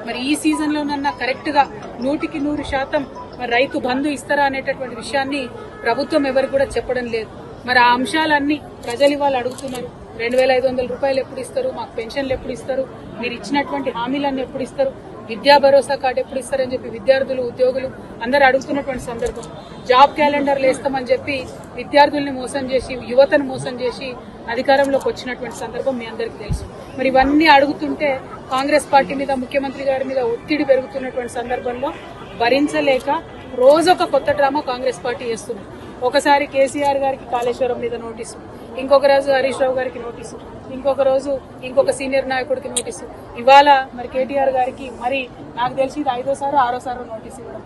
మరి ఈ season లోనన్నా correct గా 100% మరి రైతు బంధు ఇస్తారా అనేటటువంటి విషయాన్ని ప్రభుత్వం ఎవరికి కూడా చెప్పడం లేదు. మరి ఆ అంశాలన్నీ ప్రజలు ఇవాళ అడుగుతున్నారు. 2500 రూపాయలు ఎప్పుడు ఇస్తారు, మాకు పెన్షన్లు ఎప్పుడు ఇస్తారు, మీరు ఇచ్చినటువంటి హామీలన్నీ ఎప్పుడు ఇస్తారు, విద్యా భరోసా కార్డు ఎప్పుడు ఇస్తారని చెప్పి విద్యార్థులు ఉద్యోగులు అందరూ అడుగుతున్నటువంటి సందర్భం. జాబ్ క్యాలెండర్లు వేస్తామని చెప్పి విద్యార్థుల్ని మోసం చేసి యువతను మోసం చేసి అధికారంలోకి వచ్చినటువంటి సందర్భం మీ అందరికీ తెలుసు. మరి ఇవన్నీ అడుగుతుంటే కాంగ్రెస్ పార్టీ మీద ముఖ్యమంత్రి గారి మీద ఒత్తిడి పెరుగుతున్నటువంటి సందర్భంలో భరించలేక రోజొక కొత్త డ్రామా కాంగ్రెస్ పార్టీ చేస్తుంది. ఒకసారి కేసీఆర్ గారికి కాళేశ్వరం మీద నోటీసు, ఇంకొక రోజు హరీష్ రావు గారికి నోటీసు, ఇంకొక రోజు ఇంకొక సీనియర్ నాయకుడికి నోటీసు, ఇవాళ మరి కేటీఆర్ గారికి మరి నాకు తెలిసి ఇది 5వ 6వ నోటీసు ఇవ్వడం.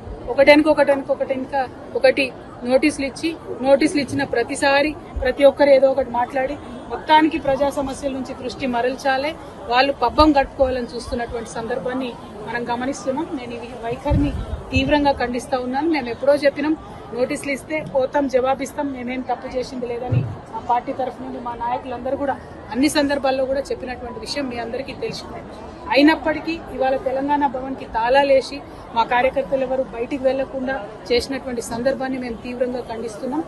ఒకటి నోటీసులు ఇచ్చిన ప్రతిసారి ప్రతి ఒక్కరు ఏదో ఒకటి మాట్లాడి మొత్తానికి ప్రజా సమస్యల నుంచి దృష్టి మరల్చాలే, వాళ్ళు పబ్బం కట్టుకోవాలని చూస్తున్నటువంటి సందర్భాన్ని మనం గమనిస్తున్నాం. నేను ఈ వైఖరిని తీవ్రంగా ఖండిస్తా ఉన్నాను. మేము ఎప్పుడో చెప్పినాం, నోటీసులు ఇస్తే పోతాం, జవాబిస్తాం, మేమేం తప్పు చేసింది లేదని మా పార్టీ తరఫు నుండి మా నాయకులందరూ కూడా అన్ని సందర్భాల్లో కూడా చెప్పినటువంటి విషయం మీ అందరికీ తెలిసిందే. అయినప్పటికీ ఇవాళ తెలంగాణ భవన్ కి తాళాలేసి మా కార్యకర్తలు ఎవరు బయటికి వెళ్లకుండా చేసినటువంటి సందర్భాన్ని మేము తీవ్రంగా ఖండిస్తున్నాం.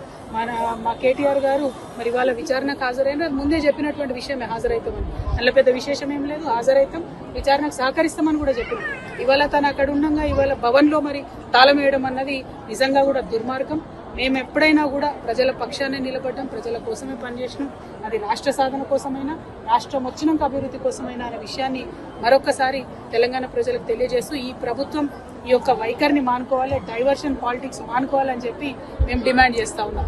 మా కేటీఆర్ గారు మరి ఇవాళ విచారణకు హాజరైన ముందే చెప్పినటువంటి విషయమే, హాజరైతామని. అందులో పెద్ద విశేషం ఏం లేదు, హాజరైతాం, విచారణకు సహకరిస్తామని కూడా చెప్పినాం. ఇవాళ తను అక్కడ ఉండగా ఇవాళ భవన్ లో మరి తాళం వేయడం అన్నది నిజంగా కూడా దుర్మార్గం. మేము ఎప్పుడైనా కూడా ప్రజల పక్షానే నిలబడ్డాం, ప్రజల కోసమే పనిచేసినాం. అది రాష్ట్ర సాధన కోసమైనా, రాష్ట్రం వచ్చినాక అభివృద్ధి కోసమైనా అనే విషయాన్ని మరొకసారి తెలంగాణ ప్రజలకు తెలియజేస్తూ ఈ ప్రభుత్వం ఈ యొక్క వైఖరిని మానుకోవాలి, డైవర్షన్ పాలిటిక్స్ మానుకోవాలని చెప్పి మేము డిమాండ్ చేస్తా ఉన్నాం.